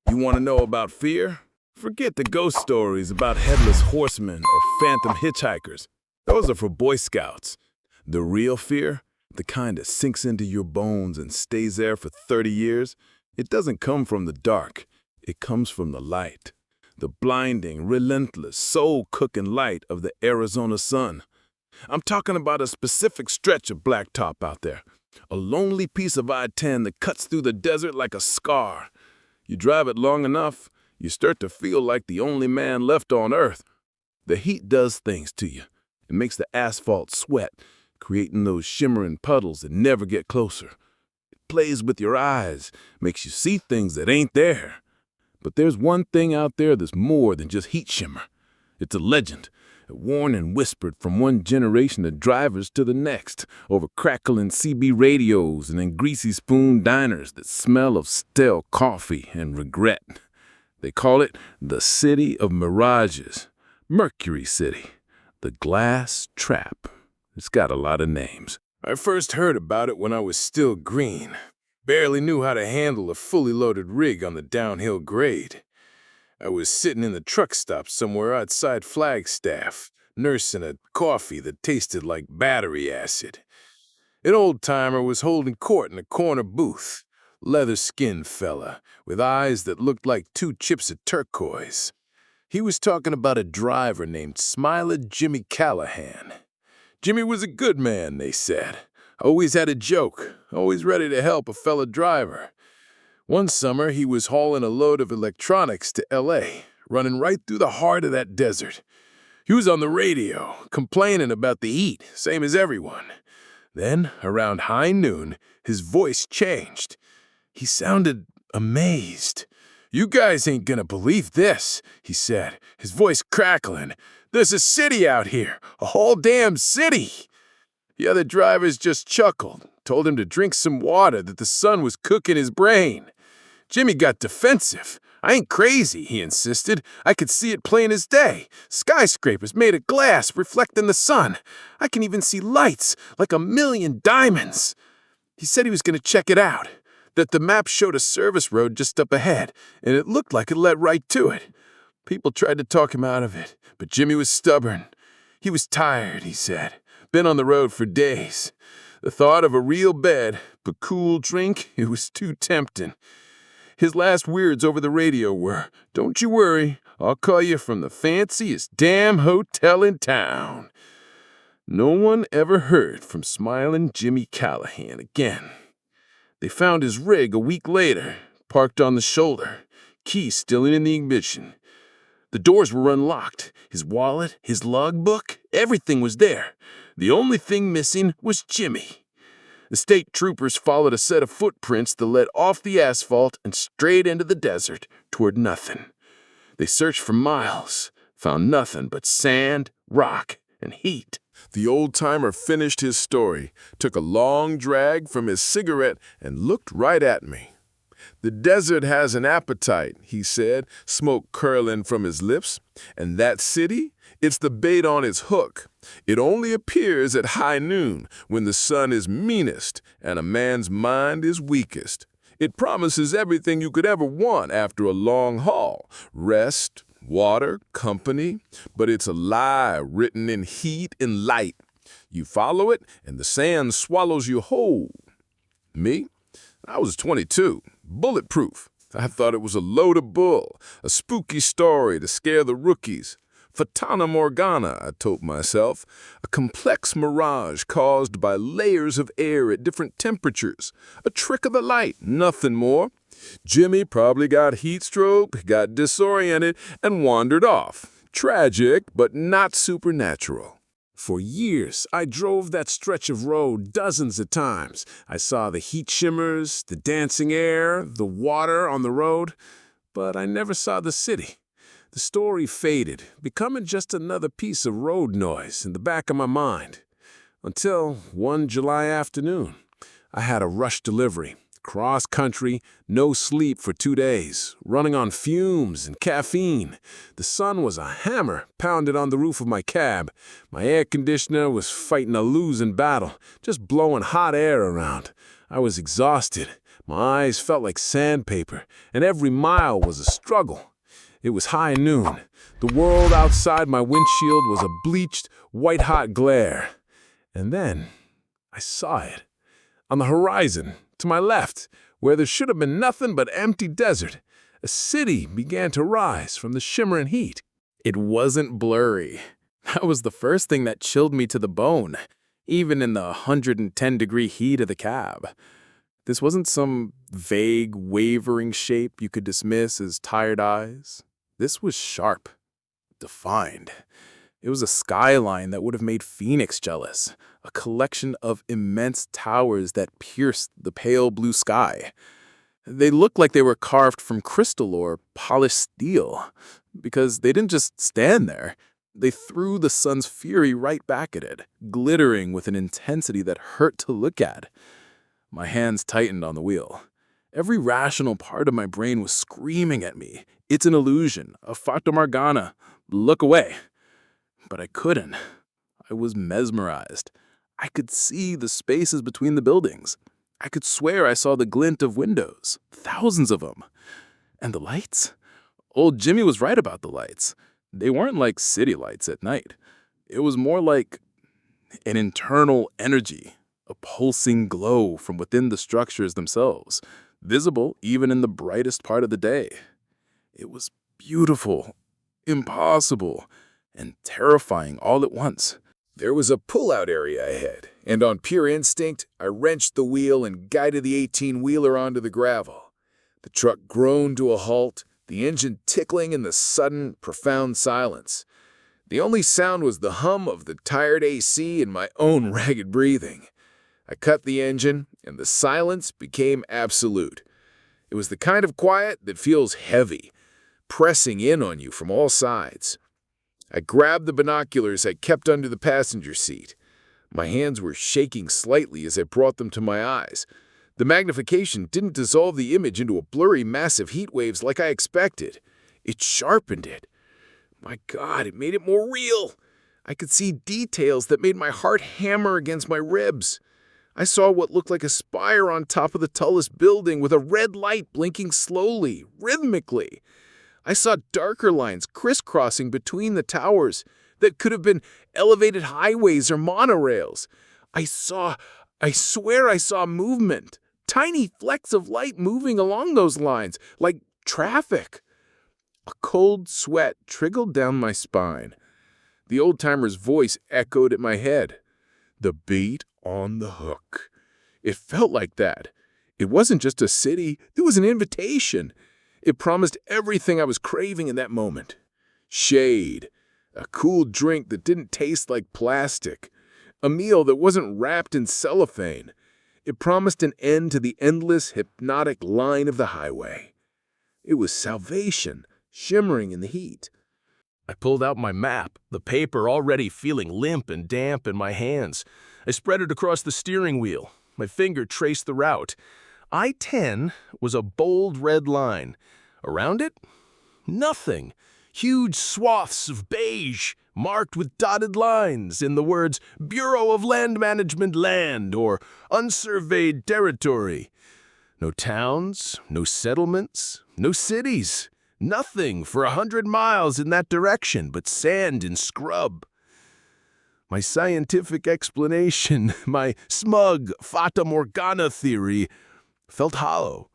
You want to know about fear? Forget the ghost stories about headless horsemen or phantom hitchhikers. Those are for Boy Scouts. The real fear, the kind that sinks into your bones and stays there for 30 years, it doesn't come from the dark. It comes from the light. The blinding, relentless, soul-cooking light of the Arizona sun. I'm talking about a specific stretch of blacktop out there. A lonely piece of I-10 that cuts through the desert like a scar. You drive it long enough, you start to feel like the only man left on earth. The heat does things to you. It makes the asphalt sweat, creating those shimmering puddles that never get closer. It plays with your eyes, makes you see things that ain't there. But there's one thing out there that's more than just heat shimmer. It's a legend, a warning whispered from one generation of drivers to the next, over crackling CB radios and in greasy spoon diners that smell of stale coffee and regret. They call it the City of Mirages, Mercury City, the Glass Trap. It's got a lot of names. I first heard about it when I was still green. Barely knew how to handle a fully loaded rig on the downhill grade. I was sitting in the truck stop somewhere outside Flagstaff, nursing a coffee that tasted like battery acid. An old-timer was holding court in a corner booth, leather-skinned fella, with eyes that looked like 2 chips of turquoise. He was talking about a driver named Smiley Jimmy Callahan. Jimmy was a good man, they said. Always had a joke, always ready to help a fella driver. One summer, he was hauling a load of electronics to L.A., running right through the heart of that desert. He was on the radio, complaining about the heat, same as everyone. Then, around high noon, his voice changed. He sounded amazed. "You guys ain't gonna believe this," he said, his voice crackling. "There's a city out here, a whole damn city." The other drivers just chuckled, told him to drink some water, that the sun was cooking his brain. Jimmy got defensive. "I ain't crazy," he insisted. "I could see it plain as day. Skyscrapers made of glass reflecting the sun. I can even see lights, like a million diamonds." He said he was going to check it out, that the map showed a service road just up ahead, and it looked like it led right to it. People tried to talk him out of it, but Jimmy was stubborn. He was tired, he said. Been on the road for days. The thought of a real bed, but cool drink, it was too tempting. His last words over the radio were, "Don't you worry, I'll call you from the fanciest damn hotel in town." No one ever heard from Smiling Jimmy Callahan again. They found his rig a week later, parked on the shoulder, key still in the ignition. The doors were unlocked. His wallet, his logbook, everything was there. The only thing missing was Jimmy. The state troopers followed a set of footprints that led off the asphalt and straight into the desert toward nothing. They searched for miles, found nothing but sand, rock, and heat. The old-timer finished his story, took a long drag from his cigarette, and looked right at me. "The desert has an appetite," he said, smoke curling from his lips. "And that city? It's the bait on its hook. It only appears at high noon, when the sun is meanest and a man's mind is weakest. It promises everything you could ever want after a long haul: rest, water, company. But it's a lie written in heat and light. You follow it, and the sand swallows you whole." Me? I was 22, bulletproof. I thought it was a load of bull, a spooky story to scare the rookies. Fatana Morgana, I told myself, a complex mirage caused by layers of air at different temperatures. A trick of the light, nothing more. Jimmy probably got heat stroke, got disoriented, and wandered off. Tragic, but not supernatural. For years, I drove that stretch of road dozens of times. I saw the heat shimmers, the dancing air, the water on the road, but I never saw the city. The story faded, becoming just another piece of road noise in the back of my mind. Until one July afternoon, I had a rush delivery. Cross-country, no sleep for 2 days, running on fumes and caffeine. The sun was a hammer pounded on the roof of my cab. My air conditioner was fighting a losing battle, just blowing hot air around. I was exhausted. My eyes felt like sandpaper, and every mile was a struggle. It was high noon. The world outside my windshield was a bleached, white-hot glare. And then I saw it. On the horizon, to my left, where there should have been nothing but empty desert, a city began to rise from the shimmering heat. It wasn't blurry. That was the first thing that chilled me to the bone, even in the 110-degree heat of the cab. This wasn't some vague, wavering shape you could dismiss as tired eyes. This was sharp, defined. It was a skyline that would have made Phoenix jealous, a collection of immense towers that pierced the pale blue sky. They looked like they were carved from crystal or polished steel, because they didn't just stand there. They threw the sun's fury right back at it, glittering with an intensity that hurt to look at. My hands tightened on the wheel. Every rational part of my brain was screaming at me. It's an illusion, a fata morgana. Look away. But I couldn't. I was mesmerized. I could see the spaces between the buildings. I could swear I saw the glint of windows, thousands of them. And the lights? Old Jimmy was right about the lights. They weren't like city lights at night. It was more like an internal energy, a pulsing glow from within the structures themselves, visible even in the brightest part of the day. It was beautiful, impossible, and terrifying all at once. There was a pull-out area ahead, and on pure instinct, I wrenched the wheel and guided the 18-wheeler onto the gravel. The truck groaned to a halt, the engine tickling in the sudden, profound silence. The only sound was the hum of the tired AC and my own ragged breathing. I cut the engine, and the silence became absolute. It was the kind of quiet that feels heavy, pressing in on you from all sides. I grabbed the binoculars I kept under the passenger seat. My hands were shaking slightly as I brought them to my eyes. The magnification didn't dissolve the image into a blurry mass of heat waves like I expected. It sharpened it. My God, it made it more real. I could see details that made my heart hammer against my ribs. I saw what looked like a spire on top of the tallest building with a red light blinking slowly, rhythmically. I saw darker lines crisscrossing between the towers that could have been elevated highways or monorails. I swear I saw movement, tiny flecks of light moving along those lines, like traffic. A cold sweat trickled down my spine. The old-timer's voice echoed at my head. The bait on the hook. It felt like that. It wasn't just a city, it was an invitation. It promised everything I was craving in that moment. Shade, a cool drink that didn't taste like plastic, a meal that wasn't wrapped in cellophane. It promised an end to the endless, hypnotic line of the highway. It was salvation, shimmering in the heat. I pulled out my map, the paper already feeling limp and damp in my hands. I spread it across the steering wheel. My finger traced the route. I-10 was a bold red line. Around it, nothing. Huge swaths of beige, marked with dotted lines in the words Bureau of Land Management Land or Unsurveyed Territory. No towns, no settlements, no cities. Nothing for 100 miles in that direction but sand and scrub. My scientific explanation, my smug Fata Morgana theory, felt hollow.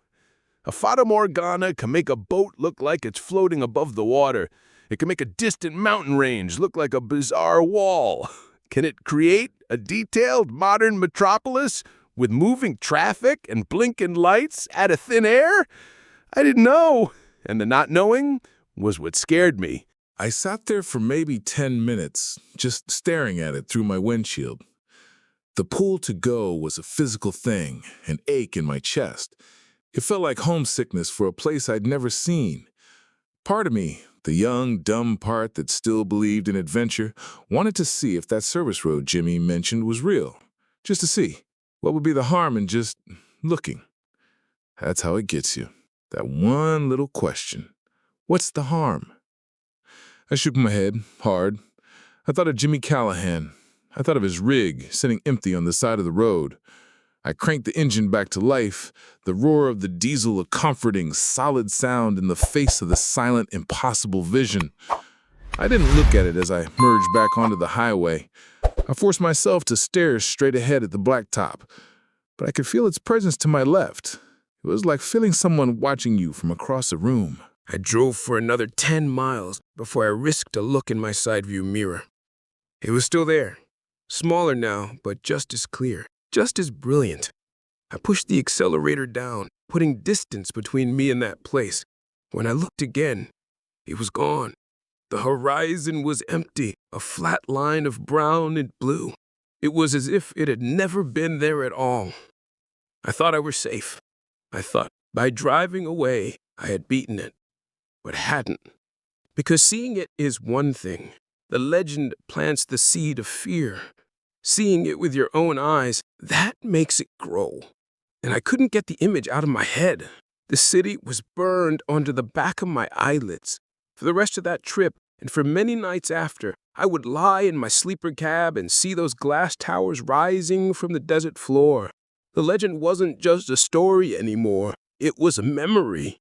A Fata Morgana can make a boat look like it's floating above the water. It can make a distant mountain range look like a bizarre wall. Can it create a detailed modern metropolis with moving traffic and blinking lights out of thin air? I didn't know, and the not knowing was what scared me. I sat there for maybe 10 minutes, just staring at it through my windshield. The pull to go was a physical thing, an ache in my chest. It felt like homesickness for a place I'd never seen. Part of me, the young, dumb part that still believed in adventure, wanted to see if that service road Jimmy mentioned was real. Just to see. What would be the harm in just looking? That's how it gets you. That one little question. What's the harm? I shook my head, hard. I thought of Jimmy Callahan. I thought of his rig, sitting empty on the side of the road. I cranked the engine back to life, the roar of the diesel a comforting, solid sound in the face of the silent, impossible vision. I didn't look at it as I merged back onto the highway. I forced myself to stare straight ahead at the blacktop, but I could feel its presence to my left. It was like feeling someone watching you from across a room. I drove for another 10 miles before I risked a look in my side view mirror. It was still there, smaller now, but just as clear, just as brilliant. I pushed the accelerator down, putting distance between me and that place. When I looked again, it was gone. The horizon was empty, a flat line of brown and blue. It was as if it had never been there at all. I thought I were safe. I thought by driving away, I had beaten it, but hadn't. Because seeing it is one thing. The legend plants the seed of fear. Seeing it with your own eyes, that makes it grow. And I couldn't get the image out of my head. The city was burned onto the back of my eyelids. For the rest of that trip, and for many nights after, I would lie in my sleeper cab and see those glass towers rising from the desert floor. The legend wasn't just a story anymore. It was a memory.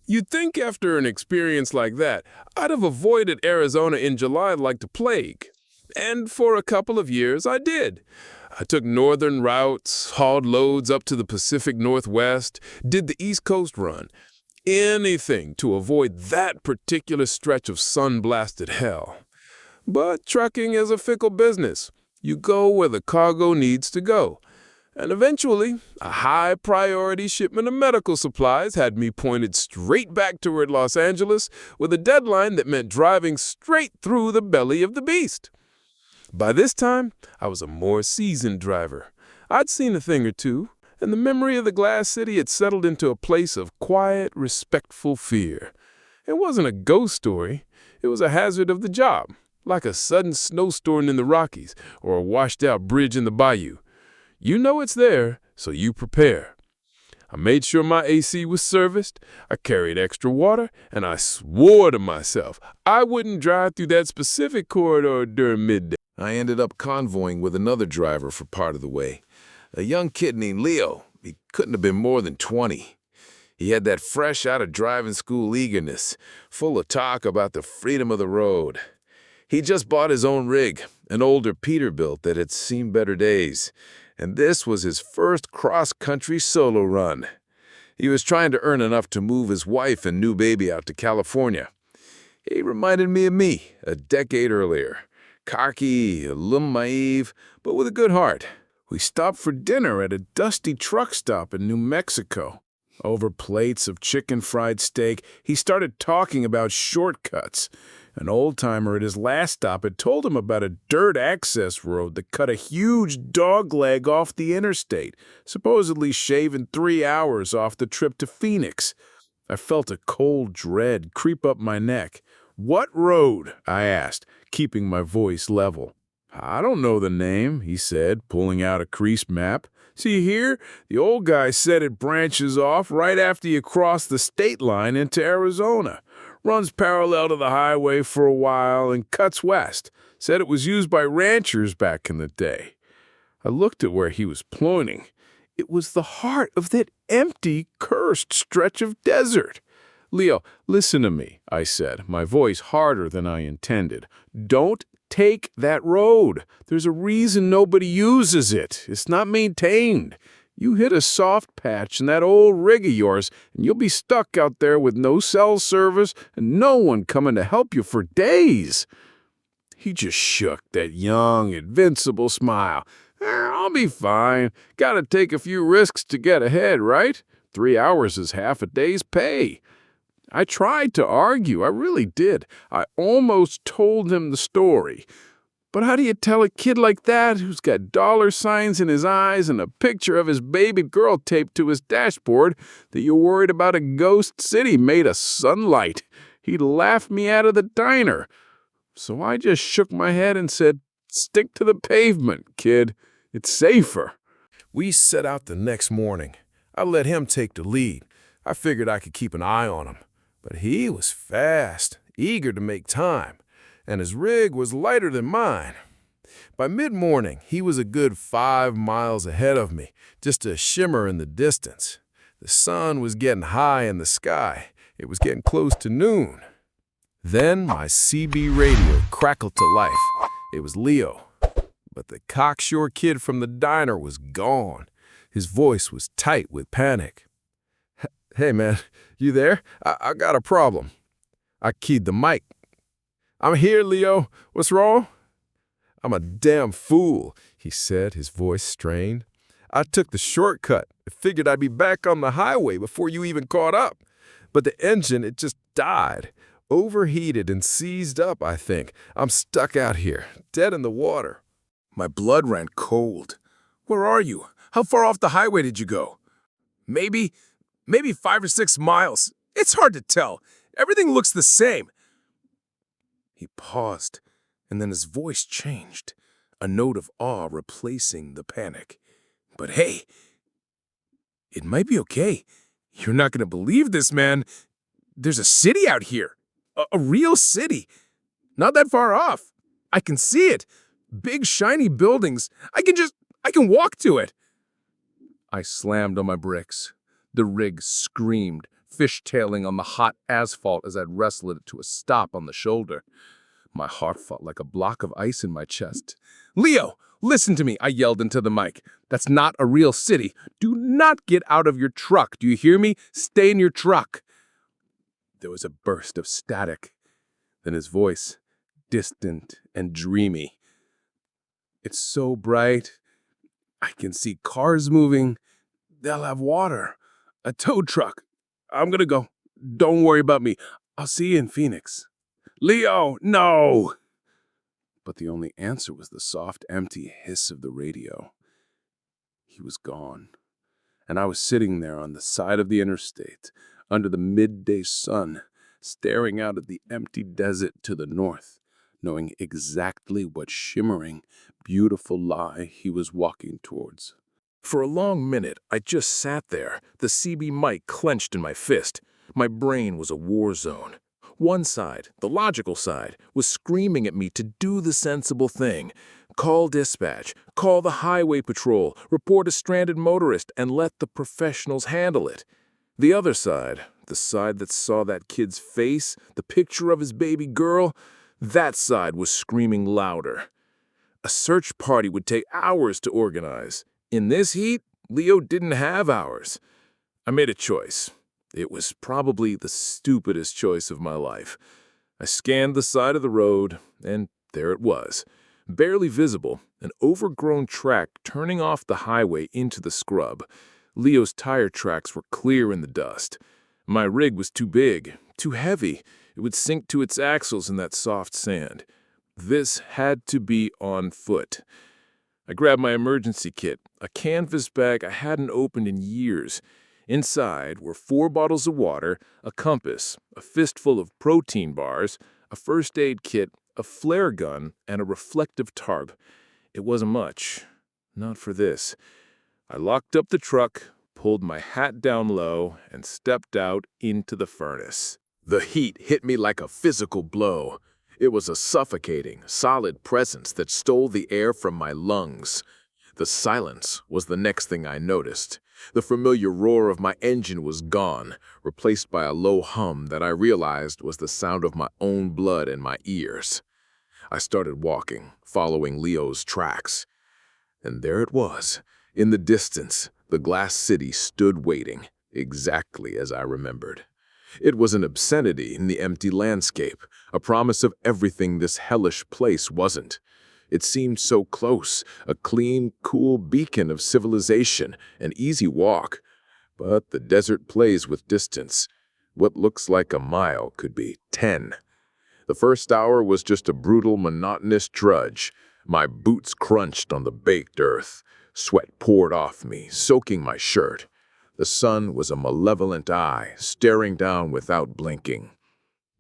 You'd think after an experience like that, I'd have avoided Arizona in July like the plague. And for a couple of years, I did. I took northern routes, hauled loads up to the Pacific Northwest, did the East Coast run. Anything to avoid that particular stretch of sun-blasted hell. But trucking is a fickle business. You go where the cargo needs to go. And eventually, a high-priority shipment of medical supplies had me pointed straight back toward Los Angeles with a deadline that meant driving straight through the belly of the beast. By this time, I was a more seasoned driver. I'd seen a thing or two, and the memory of the glass city had settled into a place of quiet, respectful fear. It wasn't a ghost story. It was a hazard of the job, like a sudden snowstorm in the Rockies or a washed-out bridge in the bayou. You know it's there, so you prepare. I made sure my AC was serviced, I carried extra water, and I swore to myself I wouldn't drive through that specific corridor during midday. I ended up convoying with another driver for part of the way. A young kid named Leo. He couldn't have been more than 20. He had that fresh out of driving school eagerness, full of talk about the freedom of the road. He just bought his own rig, an older Peterbilt that had seen better days, and this was his first cross-country solo run. He was trying to earn enough to move his wife and new baby out to California. He reminded me of me a decade earlier. Cocky, a little naive, but with a good heart. We stopped for dinner at a dusty truck stop in New Mexico. Over plates of chicken fried steak, he started talking about shortcuts. An old-timer at his last stop had told him about a dirt access road that cut a huge dogleg off the interstate, supposedly shaving 3 hours off the trip to Phoenix. I felt a cold dread creep up my neck. "What road?" I asked, keeping my voice level. "I don't know the name," he said, pulling out a creased map. "See here, the old guy said it branches off right after you cross the state line into Arizona. Runs parallel to the highway for a while and cuts west. Said it was used by ranchers back in the day." I looked at where he was pointing. It was the heart of that empty, cursed stretch of desert. "Leo, listen to me," I said, my voice harder than I intended. "Don't take that road. There's a reason nobody uses it. It's not maintained. You hit a soft patch in that old rig of yours, and you'll be stuck out there with no cell service and no one coming to help you for days." He just shook that young, invincible smile. "I'll be fine. Gotta take a few risks to get ahead, right? 3 hours is half a day's pay." I tried to argue, I really did. I almost told him the story. But how do you tell a kid like that, who's got dollar signs in his eyes and a picture of his baby girl taped to his dashboard, that you're worried about a ghost city made of sunlight? He'd laugh me out of the diner. So I just shook my head and said, "Stick to the pavement, kid. It's safer." We set out the next morning. I let him take the lead. I figured I could keep an eye on him. But he was fast, eager to make time, and his rig was lighter than mine. By mid-morning, he was a good 5 miles ahead of me, just a shimmer in the distance. The sun was getting high in the sky. It was getting close to noon. Then my CB radio crackled to life. It was Leo. But the cocksure kid from the diner was gone. His voice was tight with panic. Hey, man, you there? I got a problem. I keyed the mic. I'm here, Leo. What's wrong? I'm a damn fool, he said, his voice strained. I took the shortcut. I figured I'd be back on the highway before you even caught up. But the engine, it just died. Overheated and seized up, I think. I'm stuck out here, dead in the water. My blood ran cold. Where are you? How far off the highway did you go? Maybe 5 or 6 miles. It's hard to tell. Everything looks the same. He paused, and then his voice changed, a note of awe replacing the panic. But hey, it might be okay. You're not going to believe this, man. There's a city out here. A real city. Not that far off. I can see it. Big, shiny buildings. I can walk to it. I slammed on my brakes. The rig screamed, fishtailing on the hot asphalt as I'd wrestled it to a stop on the shoulder. My heart felt like a block of ice in my chest. Leo, listen to me, I yelled into the mic. That's not a real city. Do not get out of your truck. Do you hear me? Stay in your truck. There was a burst of static. Then his voice, distant and dreamy. It's so bright. I can see cars moving. They'll have water. A tow truck. I'm gonna go. Don't worry about me. I'll see you in Phoenix. Leo, no! But the only answer was the soft, empty hiss of the radio. He was gone. And I was sitting there on the side of the interstate, under the midday sun, staring out at the empty desert to the north, knowing exactly what shimmering, beautiful lie he was walking towards. For a long minute, I just sat there, the CB mic clenched in my fist. My brain was a war zone. One side, the logical side, was screaming at me to do the sensible thing. Call dispatch, call the highway patrol, report a stranded motorist, and let the professionals handle it. The other side, the side that saw that kid's face, the picture of his baby girl, that side was screaming louder. A search party would take hours to organize. In this heat, Leo didn't have hours. I made a choice. It was probably the stupidest choice of my life. I scanned the side of the road, and there it was. Barely visible, an overgrown track turning off the highway into the scrub. Leo's tire tracks were clear in the dust. My rig was too big, too heavy. It would sink to its axles in that soft sand. This had to be on foot. I grabbed my emergency kit, a canvas bag I hadn't opened in years. Inside were 4 bottles of water, a compass, a fistful of protein bars, a first aid kit, a flare gun, and a reflective tarp. It wasn't much. Not for this. I locked up the truck, pulled my hat down low, and stepped out into the furnace. The heat hit me like a physical blow. It was a suffocating, solid presence that stole the air from my lungs. The silence was the next thing I noticed. The familiar roar of my engine was gone, replaced by a low hum that I realized was the sound of my own blood in my ears. I started walking, following Leo's tracks. And there it was. In the distance, the glass city stood waiting, exactly as I remembered. It was an obscenity in the empty landscape, a promise of everything this hellish place wasn't. It seemed so close, a clean, cool beacon of civilization, an easy walk. But the desert plays with distance. What looks like a mile could be 10. The first hour was just a brutal, monotonous drudge. My boots crunched on the baked earth. Sweat poured off me, soaking my shirt. The sun was a malevolent eye, staring down without blinking.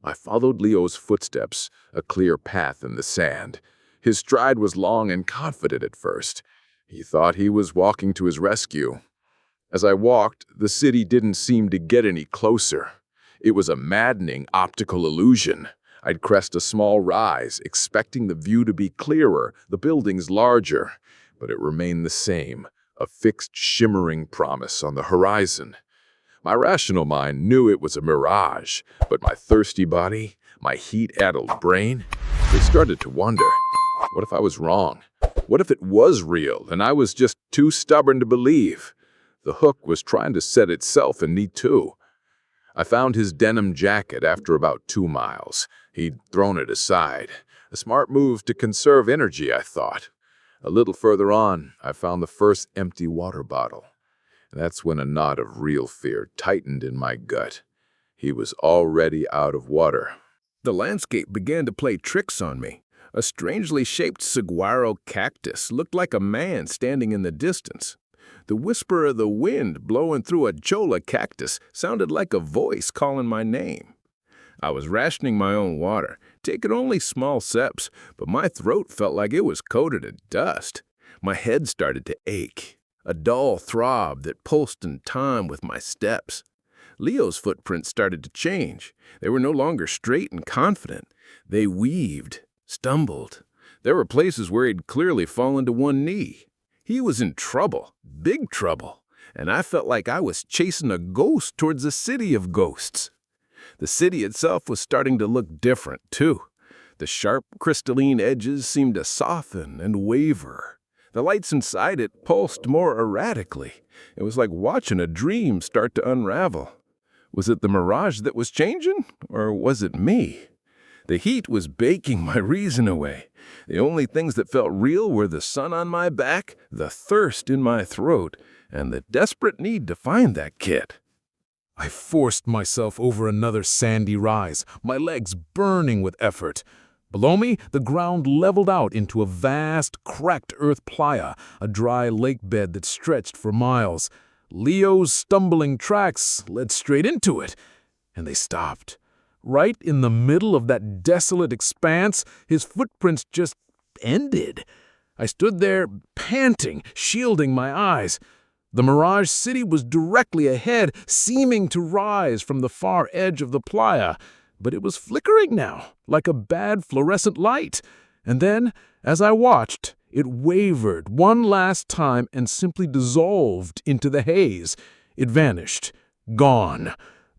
I followed Leo's footsteps, a clear path in the sand. His stride was long and confident at first. He thought he was walking to his rescue. As I walked, the city didn't seem to get any closer. It was a maddening optical illusion. I'd crest a small rise, expecting the view to be clearer, the buildings larger, but it remained the same, a fixed shimmering promise on the horizon. My rational mind knew it was a mirage, but my thirsty body, my heat-addled brain, they started to wonder, what if I was wrong? What if it was real and I was just too stubborn to believe? The hook was trying to set itself in me too. I found his denim jacket after about 2 miles. He'd thrown it aside. A smart move to conserve energy, I thought. A little further on, I found the first empty water bottle. That's when a knot of real fear tightened in my gut. He was already out of water. The landscape began to play tricks on me. A strangely shaped saguaro cactus looked like a man standing in the distance. The whisper of the wind blowing through a cholla cactus sounded like a voice calling my name. I was rationing my own water, taking only small sips, but my throat felt like it was coated in dust. My head started to ache, a dull throb that pulsed in time with my steps. Leo's footprints started to change. They were no longer straight and confident. They weaved, stumbled. There were places where he'd clearly fallen to one knee. He was in trouble, big trouble, and I felt like I was chasing a ghost towards a city of ghosts. The city itself was starting to look different, too. The sharp, crystalline edges seemed to soften and waver. The lights inside it pulsed more erratically. It was like watching a dream start to unravel. Was it the mirage that was changing, or was it me? The heat was baking my reason away. The only things that felt real were the sun on my back, the thirst in my throat, and the desperate need to find that kid. I forced myself over another sandy rise, my legs burning with effort. Below me, the ground leveled out into a vast, cracked earth playa, a dry lake bed that stretched for miles. Leo's stumbling tracks led straight into it, and they stopped. Right in the middle of that desolate expanse, his footprints just ended. I stood there, panting, shielding my eyes. The Mirage City was directly ahead, seeming to rise from the far edge of the playa, but it was flickering now, like a bad fluorescent light. And then, as I watched, it wavered one last time and simply dissolved into the haze. It vanished, gone.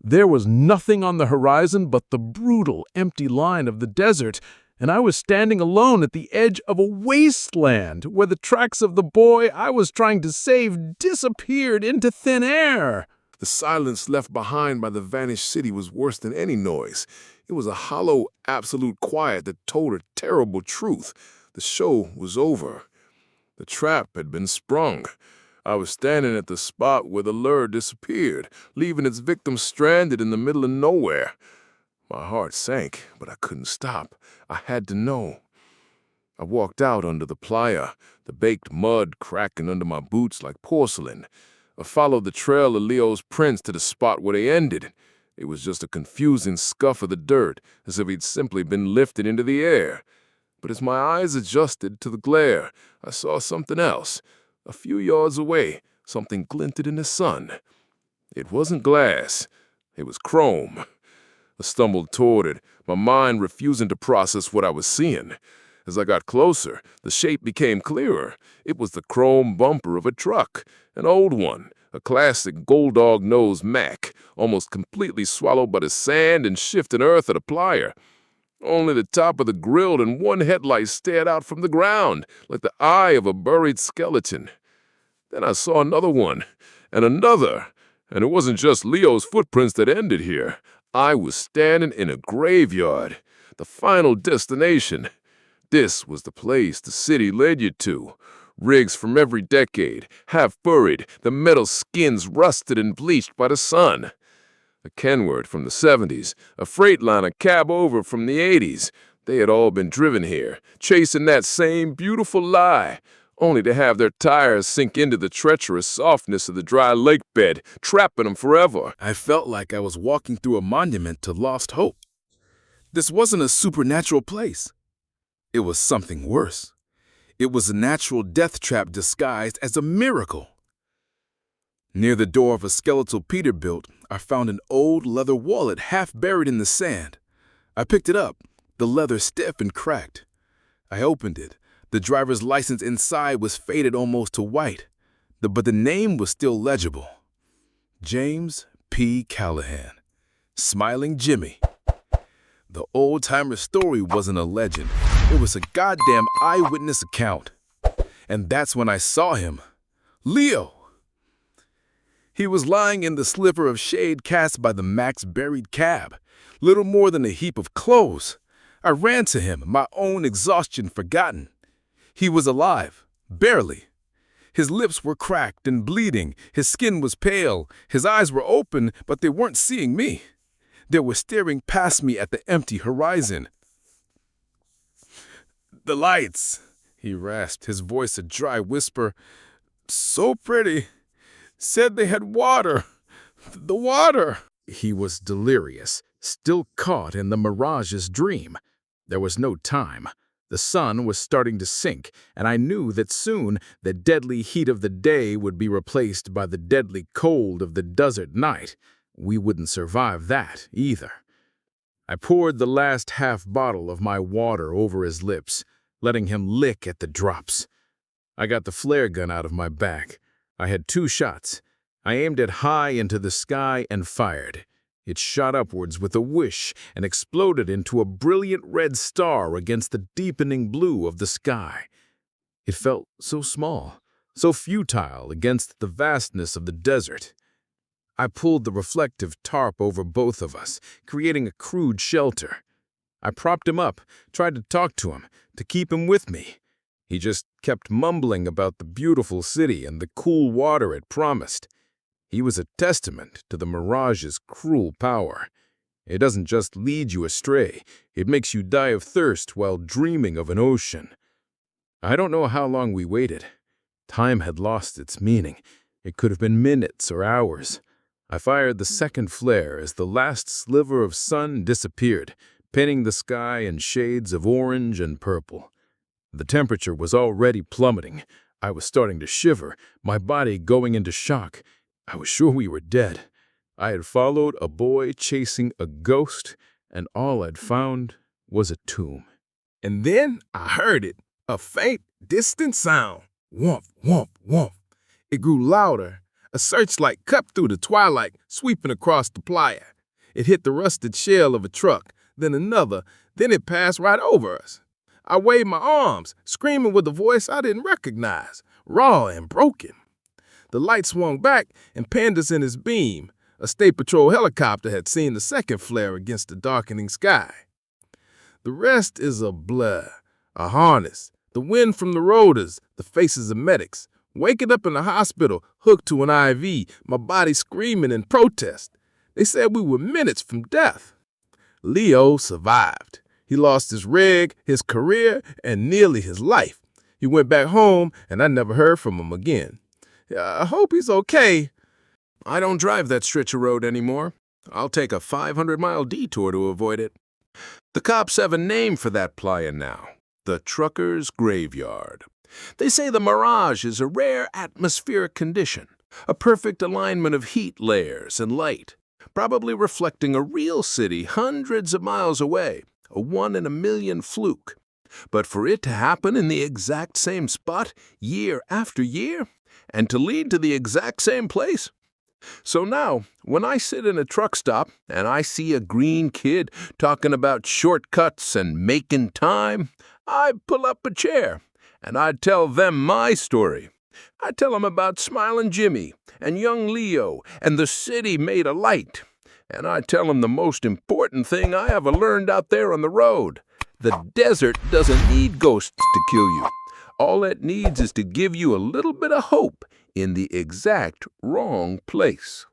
There was nothing on the horizon but the brutal, empty line of the desert, and I was standing alone at the edge of a wasteland where the tracks of the boy I was trying to save disappeared into thin air. The silence left behind by the vanished city was worse than any noise. It was a hollow, absolute quiet that told a terrible truth. The show was over. The trap had been sprung. I was standing at the spot where the lure disappeared, leaving its victim stranded in the middle of nowhere. My heart sank, but I couldn't stop. I had to know. I walked out under the playa, the baked mud cracking under my boots like porcelain. I followed the trail of Leo's prints to the spot where they ended. It was just a confusing scuff of the dirt, as if he'd simply been lifted into the air. But as my eyes adjusted to the glare, I saw something else. A few yards away, something glinted in the sun. It wasn't glass. It was chrome. I stumbled toward it, my mind refusing to process what I was seeing. As I got closer, the shape became clearer. It was the chrome bumper of a truck, an old one, a classic gold dog-nosed Mack, almost completely swallowed by the sand and shifting earth of the plier. Only the top of the grill and one headlight stared out from the ground, like the eye of a buried skeleton. Then I saw another one, and another, and it wasn't just Leo's footprints that ended here. I was standing in a graveyard, the final destination. This was the place the city led you to. Rigs from every decade, half buried, the metal skins rusted and bleached by the sun. A Kenworth from the 70s, a Freightliner cab over from the 80s. They had all been driven here, chasing that same beautiful lie, only to have their tires sink into the treacherous softness of the dry lake bed, trapping them forever. I felt like I was walking through a monument to lost hope. This wasn't a supernatural place. It was something worse. It was a natural death trap disguised as a miracle. Near the door of a skeletal Peterbilt, I found an old leather wallet half buried in the sand. I picked it up, the leather stiff and cracked. I opened it. The driver's license inside was faded almost to white, but the name was still legible. James P. Callahan. Smiling Jimmy. The old-timer story wasn't a legend. It was a goddamn eyewitness account. And that's when I saw him. Leo! He was lying in the sliver of shade cast by the Mac's buried cab, little more than a heap of clothes. I ran to him, my own exhaustion forgotten. He was alive, barely. His lips were cracked and bleeding, his skin was pale, his eyes were open, but they weren't seeing me. They were staring past me at the empty horizon. "The lights," he rasped, his voice a dry whisper. "So pretty. Said they had water. The water." He was delirious, still caught in the Mirage's dream. There was no time. The sun was starting to sink, and I knew that soon the deadly heat of the day would be replaced by the deadly cold of the desert night. We wouldn't survive that, either. I poured the last half bottle of my water over his lips, letting him lick at the drops. I got the flare gun out of my bag. I had 2 shots. I aimed it high into the sky and fired. It shot upwards with a whoosh and exploded into a brilliant red star against the deepening blue of the sky. It felt so small, so futile against the vastness of the desert. I pulled the reflective tarp over both of us, creating a crude shelter. I propped him up, tried to talk to him, to keep him with me. He just kept mumbling about the beautiful city and the cool water it promised. He was a testament to the Mirage's cruel power. It doesn't just lead you astray, it makes you die of thirst while dreaming of an ocean. I don't know how long we waited. Time had lost its meaning. It could have been minutes or hours. I fired the second flare as the last sliver of sun disappeared, painting the sky in shades of orange and purple. The temperature was already plummeting. I was starting to shiver, my body going into shock. I was sure we were dead. I had followed a boy chasing a ghost, and all I'd found was a tomb. And then I heard it, a faint, distant sound. Whomp, whomp, whomp. It grew louder. A searchlight cut through the twilight, sweeping across the playa. It hit the rusted shell of a truck, then another, then it passed right over us. I waved my arms, screaming with a voice I didn't recognize, raw and broken. The light swung back and panned us in its beam. A state patrol helicopter had seen the second flare against the darkening sky. The rest is a blur, a harness, the wind from the rotors, the faces of medics. Waking up in the hospital, hooked to an IV, my body screaming in protest. They said we were minutes from death. Leo survived. He lost his rig, his career, and nearly his life. He went back home, and I never heard from him again. I hope he's okay. I don't drive that stretch of road anymore. I'll take a 500-mile detour to avoid it. The cops have a name for that playa now, the Trucker's Graveyard. They say the Mirage is a rare atmospheric condition, a perfect alignment of heat layers and light, probably reflecting a real city hundreds of miles away, a 1 in a million fluke. But for it to happen in the exact same spot, year after year, and to lead to the exact same place? So now, when I sit in a truck stop and I see a green kid talking about shortcuts and making time, I pull up a chair and I tell them my story. I tell them about Smiling Jimmy and young Leo and the city made of light. And I tell them the most important thing I ever learned out there on the road. The desert doesn't need ghosts to kill you. All it needs is to give you a little bit of hope in the exact wrong place.